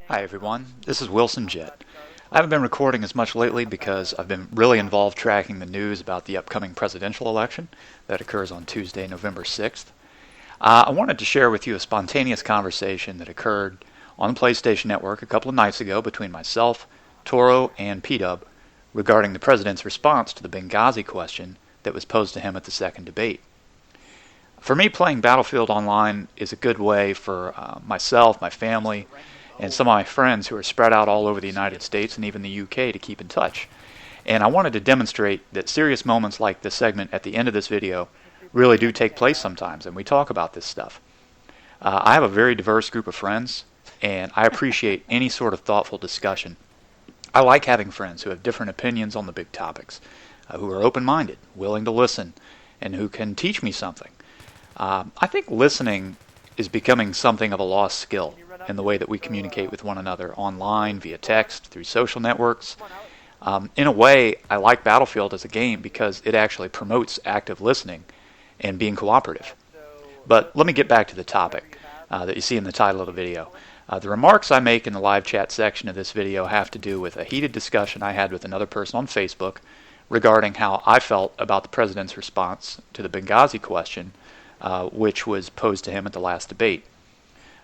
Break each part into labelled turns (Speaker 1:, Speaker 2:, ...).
Speaker 1: Hi everyone, this is Wilson Jett. I haven't been recording as much lately because I've been really involved tracking the news about the upcoming presidential election that occurs on Tuesday, November 6th. I wanted to share with you a spontaneous conversation that occurred on the PlayStation Network a couple of nights ago between myself, Toro, and P-Dub regarding the president's response to the Benghazi question that was posed to him at the second debate. For me, playing Battlefield Online is a good way for myself, my family, and some of my friends who are spread out all over the United States and even the UK to keep in touch. And I wanted to demonstrate that serious moments like this segment at the end of this video really do take place sometimes, and we talk about this stuff. I have a very diverse group of friends, and I appreciate any sort of thoughtful discussion. I like having friends who have different opinions on the big topics, who are open-minded, willing to listen, and who can teach me something. I think listening is becoming something of a lost skill in the way that we communicate with one another online, via text, through social networks. In a way, I like Battlefield as a game because it actually promotes active listening and being cooperative. But let me get back to the topic that you see in the title of the video. The remarks I make in the live chat section of this video have to do with a heated discussion I had with another person on Facebook regarding how I felt about the president's response to the Benghazi question, which was posed to him at the last debate.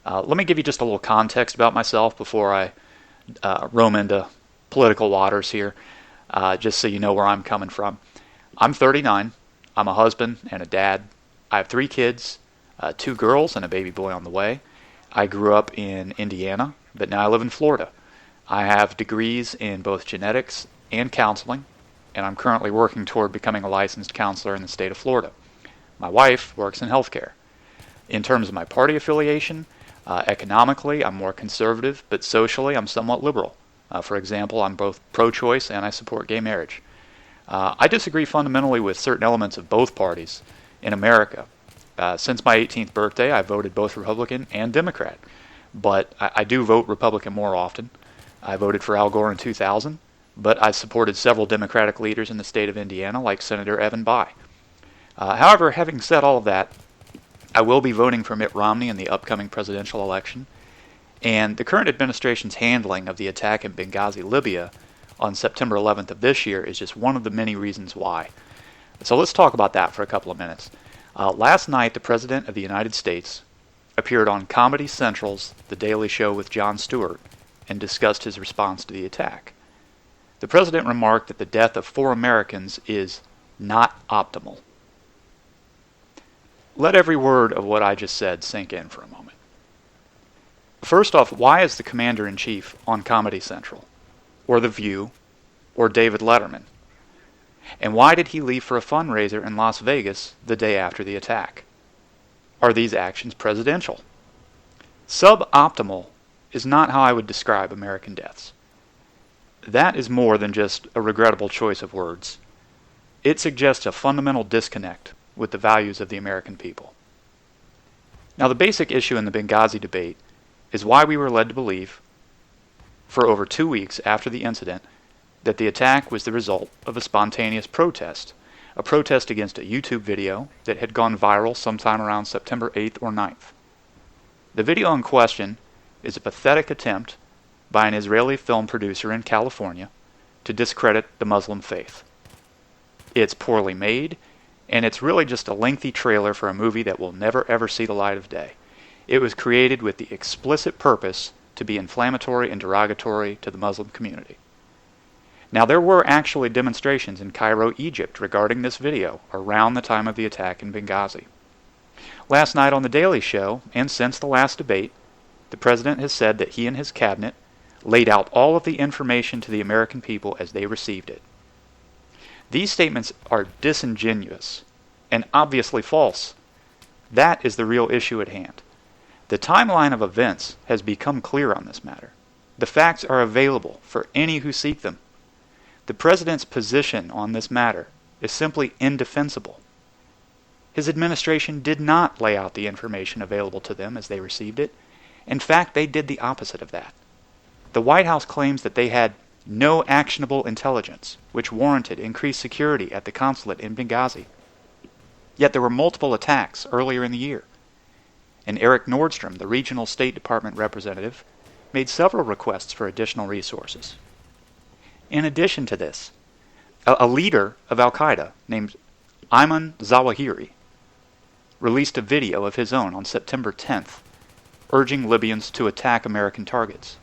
Speaker 1: Let me give you just a little context about myself before I roam into political waters here, just so you know where I'm coming from. I'm 39. I'm a husband and a dad. I have 3 kids, 2 girls and a baby boy on the way. I grew up in Indiana, but now I live in Florida. I have degrees in both genetics and counseling, and I'm currently working toward becoming a licensed counselor in the state of Florida. My wife works in healthcare. In terms of my party affiliation, economically, I'm more conservative, but socially, I'm somewhat liberal. For example, I'm both pro-choice and I support gay marriage. I disagree fundamentally with certain elements of both parties in America. Since my 18th birthday, I voted both Republican and Democrat, but I do vote Republican more often. I voted for Al Gore in 2000, but I supported several Democratic leaders in the state of Indiana, like Senator Evan Bayh. However, having said all of that, I will be voting for Mitt Romney in the upcoming presidential election, and the current administration's handling of the attack in Benghazi, Libya, on September 11th of this year is just one of the many reasons why. So let's talk about that for a couple of minutes. Last night, the President of the United States appeared on Comedy Central's The Daily Show with Jon Stewart and discussed his response to the attack. The President remarked that the death of 4 Americans is not optimal. Let every word of what I just said sink in for a moment. First off, why is the Commander-in-Chief on Comedy Central, or The View, or David Letterman? And why did he leave for a fundraiser in Las Vegas the day after the attack? Are these actions presidential? Suboptimal is not how I would describe American deaths. That is more than just a regrettable choice of words. It suggests a fundamental disconnect with the values of the American people. Now, the basic issue in the Benghazi debate is why we were led to believe, for over 2 weeks after the incident, that the attack was the result of a spontaneous protest, a protest against a YouTube video that had gone viral sometime around September 8th or 9th. The video in question is a pathetic attempt by an Israeli film producer in California to discredit the Muslim faith. It's poorly made, and it's really just a lengthy trailer for a movie that will never ever see the light of day. It was created with the explicit purpose to be inflammatory and derogatory to the Muslim community. Now, there were actually demonstrations in Cairo, Egypt regarding this video around the time of the attack in Benghazi. Last night on The Daily Show, and since the last debate, the President has said that he and his cabinet laid out all of the information to the American people as they received it. These statements are disingenuous and obviously false. That is the real issue at hand. The timeline of events has become clear on this matter. The facts are available for any who seek them. The President's position on this matter is simply indefensible. His administration did not lay out the information available to them as they received it. In fact, they did the opposite of that. The White House claims that they had no actionable intelligence, which warranted increased security at the consulate in Benghazi. Yet there were multiple attacks earlier in the year. And Eric Nordstrom, the regional State Department representative, made several requests for additional resources. In addition to this, a leader of al-Qaeda named Ayman Zawahiri released a video of his own on September 10th, urging Libyans to attack American targets.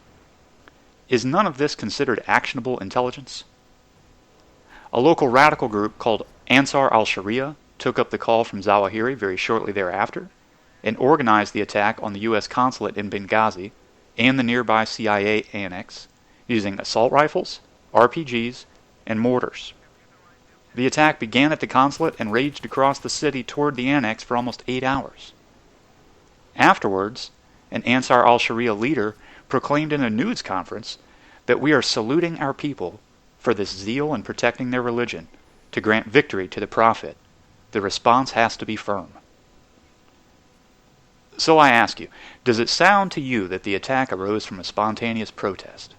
Speaker 1: Is none of this considered actionable intelligence? A local radical group called Ansar al-Sharia took up the call from Zawahiri very shortly thereafter and organized the attack on the U.S. consulate in Benghazi and the nearby CIA annex using assault rifles, RPGs, and mortars. The attack began at the consulate and raged across the city toward the annex for almost 8 hours. Afterwards, an Ansar al-Sharia leader proclaimed in a news conference that we are saluting our people for this zeal in protecting their religion to grant victory to the Prophet. The response has to be firm. So I ask you, does it sound to you that the attack arose from a spontaneous protest?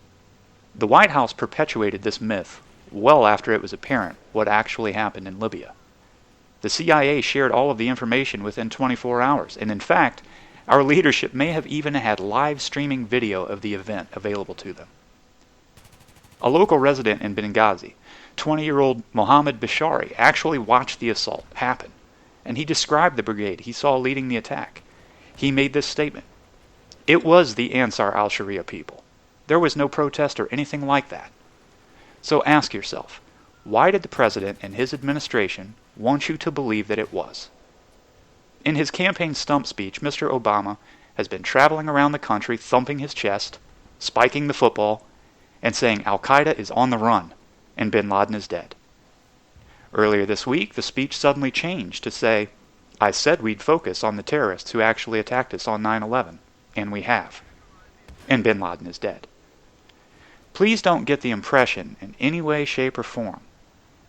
Speaker 1: The White House perpetuated this myth well after it was apparent what actually happened in Libya. The CIA shared all of the information within 24 hours, and in fact, our leadership may have even had live streaming video of the event available to them. A local resident in Benghazi, 20-year-old Mohammed Bishari, actually watched the assault happen, and he described the brigade he saw leading the attack. He made this statement: "It was the Ansar al-Sharia people. There was no protest or anything like that." So ask yourself, why did the president and his administration want you to believe that it was? In his campaign stump speech, Mr. Obama has been traveling around the country thumping his chest, spiking the football, and saying Al-Qaeda is on the run and bin Laden is dead. Earlier this week, the speech suddenly changed to say, "I said we'd focus on the terrorists who actually attacked us on 9/11, and we have. And bin Laden is dead." Please don't get the impression in any way, shape, or form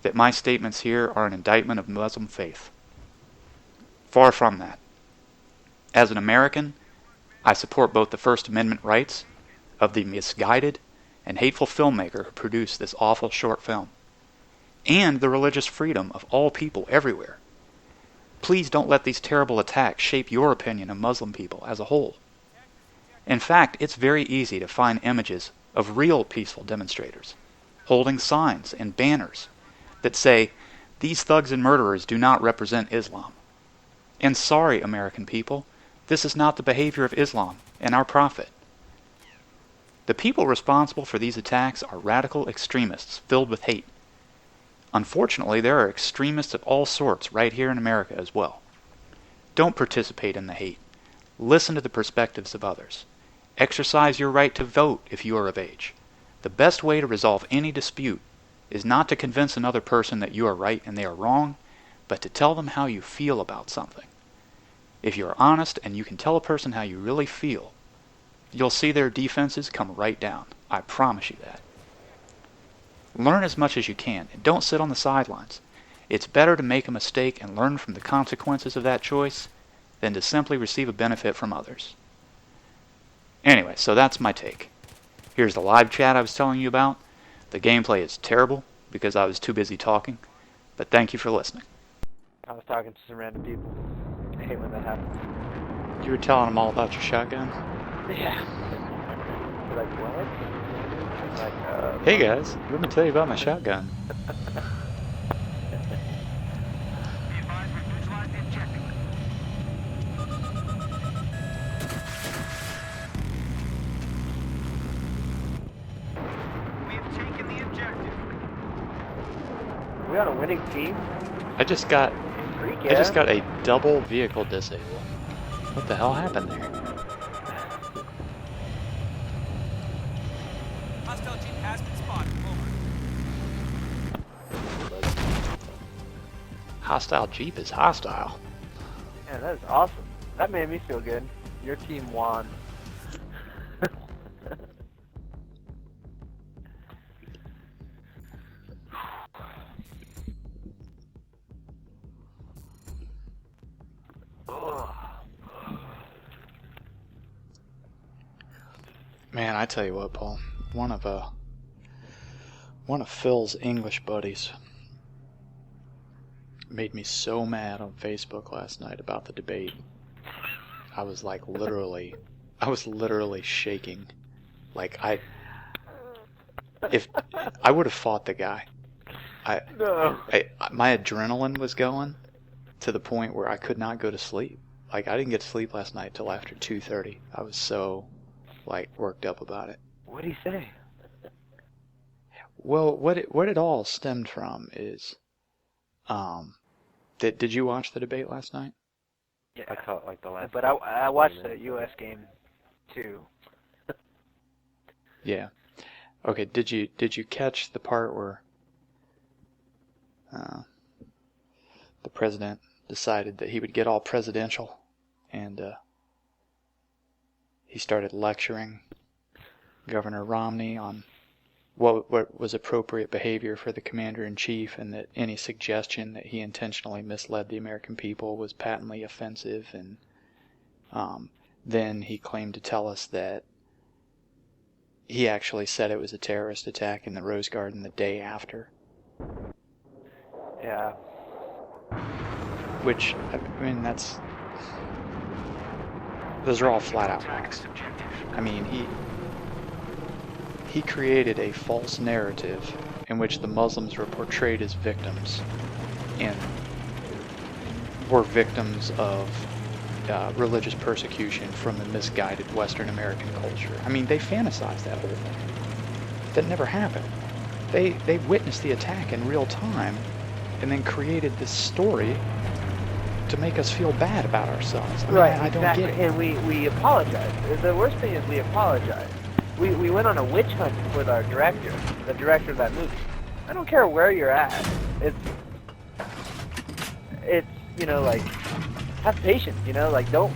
Speaker 1: that my statements here are an indictment of Muslim faith. Far from that. As an American, I support both the First Amendment rights of the misguided and hateful filmmaker who produced this awful short film, and the religious freedom of all people everywhere. Please don't let these terrible attacks shape your opinion of Muslim people as a whole. In fact, it's very easy to find images of real peaceful demonstrators holding signs and banners that say, "These thugs and murderers do not represent Islam." And sorry, American people, this is not the behavior of Islam and our Prophet. The people responsible for these attacks are radical extremists filled with hate. Unfortunately, there are extremists of all sorts right here in America as well. Don't participate in the hate. Listen to the perspectives of others. Exercise your right to vote if you are of age. The best way to resolve any dispute is not to convince another person that you are right and they are wrong, but to tell them how you feel about something. If you are honest and you can tell a person how you really feel, you'll see their defenses come right down. I promise you that. Learn as much as you can, and don't sit on the sidelines. It's better to make a mistake and learn from the consequences of that choice than to simply receive a benefit from others. Anyway, so that's my take. Here's the live chat I was telling you about. The gameplay is terrible because I was too busy talking, but thank you for listening.
Speaker 2: I was talking to some random people. I hate when that happens.
Speaker 1: You were telling them all about your shotgun?
Speaker 2: Yeah. They're like, what? Like,
Speaker 1: hey guys, let me tell you about my shotgun.
Speaker 2: Are we on a winning team?
Speaker 1: I just got a double vehicle disable. What the hell happened there?
Speaker 3: Hostile jeep has been spotted. Over.
Speaker 1: Hostile jeep is hostile.
Speaker 2: Yeah, that is awesome. That made me feel good. Your team won.
Speaker 1: Man, I tell you what, Paul. One of Phil's English buddies made me so mad on Facebook last night about the debate. I was literally shaking Like, if I would have fought the guy.
Speaker 2: No.
Speaker 1: My adrenaline was going to the point where I could not go to sleep. Like, I didn't get to sleep last night till after 2:30. I was so, like, worked up about it.
Speaker 2: What did he say?
Speaker 1: Well, what it all stemmed from is, did you watch the debate last night?
Speaker 2: Yeah.
Speaker 3: I caught like the last.
Speaker 2: But I watched the U.S. game too.
Speaker 1: Yeah. Okay. Did you catch the part where the president decided that he would get all presidential, and he started lecturing Governor Romney on what was appropriate behavior for the commander-in-chief, and that any suggestion that he intentionally misled the American people was patently offensive. And then he claimed to tell us that he actually said it was a terrorist attack in the Rose Garden the day after.
Speaker 2: Yeah.
Speaker 1: Which, I mean, those are all flat out lies. I mean, he created a false narrative in which the Muslims were portrayed as victims, and were victims of religious persecution from the misguided Western American culture. I mean, they fantasized that whole thing. That never happened. They witnessed the attack in real time, and then created this story to make us feel bad about ourselves. I mean,
Speaker 2: Right,
Speaker 1: I don't
Speaker 2: exactly.
Speaker 1: get it.
Speaker 2: And we apologize. The worst thing is we apologize. We went on a witch hunt with our director, the director of that movie. I don't care where you're at. It's you know, like, have patience, you know, like, don't,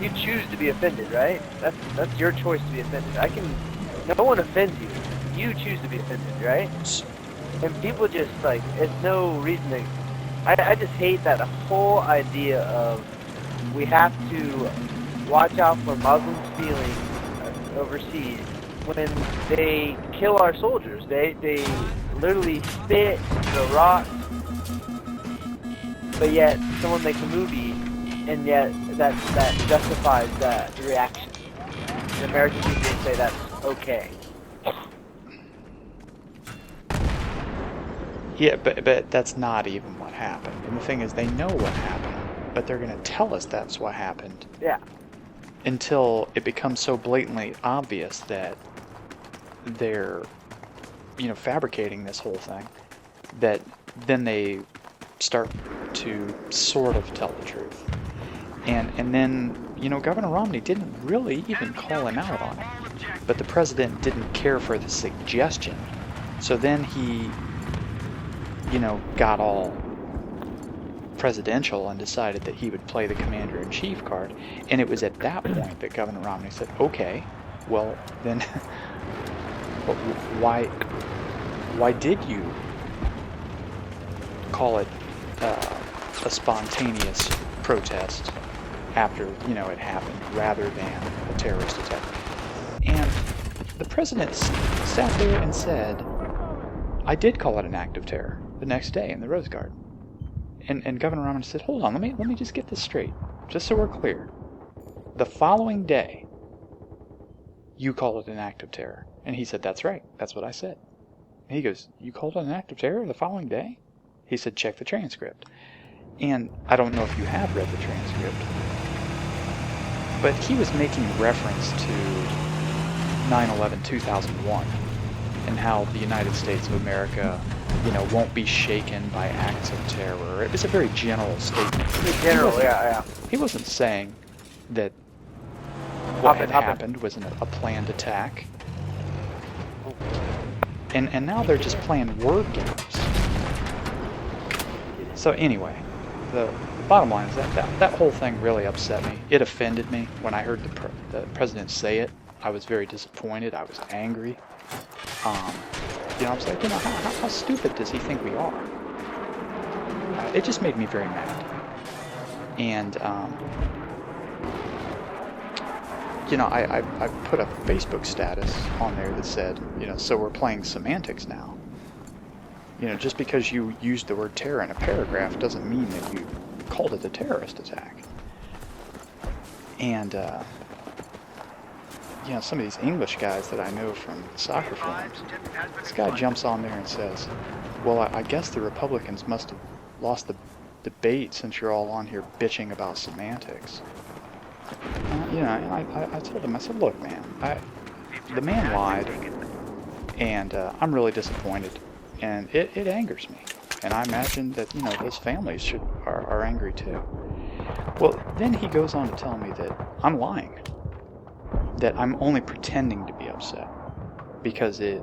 Speaker 2: you choose to be offended, right? That's your choice to be offended. No one offends you. You choose to be offended, right? And people just, like, it's no reason to, I just hate that whole idea of we have to watch out for Muslims' feelings overseas when they kill our soldiers. They literally spit the rocks, but yet someone makes a movie, and yet that justifies that reaction. The American people say that's okay.
Speaker 1: Yeah, but that's not even what happened. And the thing is, they know what happened, but they're going to tell us that's what happened.
Speaker 2: Yeah.
Speaker 1: Until it becomes so blatantly obvious that they're, fabricating this whole thing, that then they start to sort of tell the truth. And then, Governor Romney didn't really even call him out on it. But the president didn't care for the suggestion. So then he, got all presidential and decided that he would play the commander-in-chief card. And it was at that point that Governor Romney said, okay, well, then why did you call it a spontaneous protest after, it happened, rather than a terrorist attack? And the president sat there and said, I did call it an act of terror the next day in the Rose Garden. And Governor Romney said, hold on, let me just get this straight, just so we're clear. The following day, you called it an act of terror. And he said, that's right, that's what I said. And he goes, you called it an act of terror the following day? He said, check the transcript. And I don't know if you have read the transcript, but he was making reference to 9/11/2001 and how the United States of America, won't be shaken by acts of terror. It was a very general statement.
Speaker 2: General, yeah.
Speaker 1: He wasn't saying that what had happened was a planned attack. And now they're just playing word games. So anyway, the bottom line is that whole thing really upset me. It offended me when I heard the president say it. I was very disappointed. I was angry. I was like, how stupid does he think we are? It just made me very mad. And I put a Facebook status on there that said, so we're playing semantics now. Just because you used the word terror in a paragraph doesn't mean that you called it a terrorist attack. And some of these English guys that I know from soccer forums, this guy jumps on there and says, well, I guess the Republicans must have lost the debate since you're all on here bitching about semantics. I told him, I said, look, man, the man lied, and I'm really disappointed, and it angers me. And I imagine that, those families are angry too. Well, then he goes on to tell me that I'm lying, that I'm only pretending to be upset because it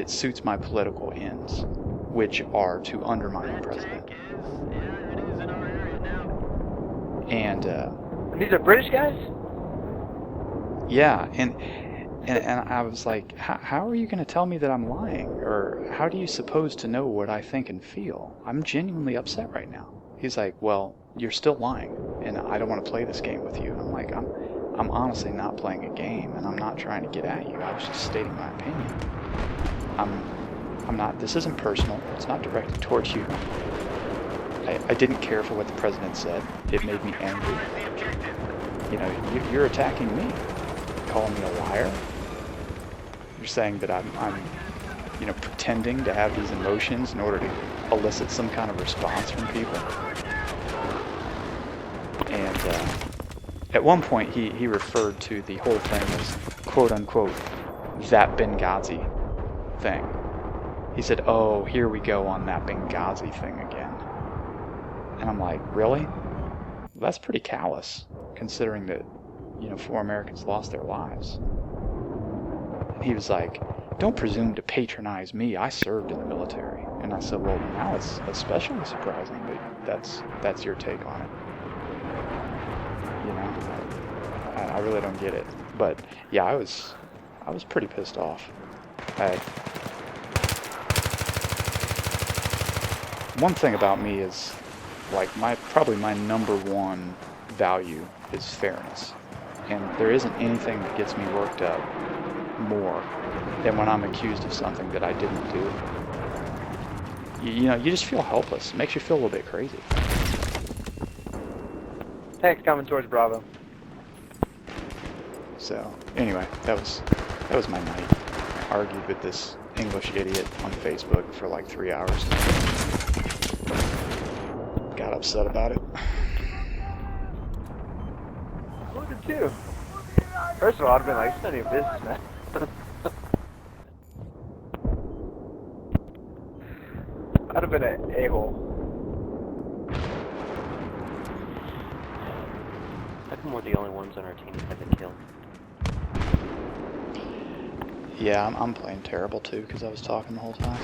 Speaker 1: suits my political ends, which are to undermine the president. And
Speaker 2: these are British guys?
Speaker 1: yeah, and I was like, how are you going to tell me that I'm lying? Or how do you suppose to know what I think and feel? I'm genuinely upset right now. He's like, well, you're still lying, and I don't want to play this game with you. And I'm like, I'm honestly not playing a game, and I'm not trying to get at you. I was just stating my opinion. I'm not, this isn't personal. It's not directed towards you. I didn't care for what the president said. It made me angry. You're attacking me. Calling me a liar. You're saying that I'm pretending to have these emotions in order to elicit some kind of response from people. And at one point he referred to the whole thing as quote unquote that Benghazi thing. He said, oh, here we go on that Benghazi thing again. And I'm like, really? That's pretty callous, considering that 4 Americans lost their lives. And he was like, don't presume to patronize me. I served in the military. And I said, well, now it's especially surprising that that's your take on it. I really don't get it. But yeah, I was pretty pissed off. One thing about me is, like, probably my number one value is fairness. And there isn't anything that gets me worked up more than when I'm accused of something that I didn't do. You just feel helpless. It makes you feel a little bit crazy.
Speaker 2: Tanks coming towards Bravo.
Speaker 1: So, anyway, that was my night. I argued with this English idiot on Facebook for like 3 hours. Got upset about it.
Speaker 2: What did you do? First of all, I'd have been like, it's none of your business, man. I'd have been an a-hole.
Speaker 4: How come we're the only ones on our team that have been killed?
Speaker 1: Yeah, I'm playing terrible too because I was talking the whole time.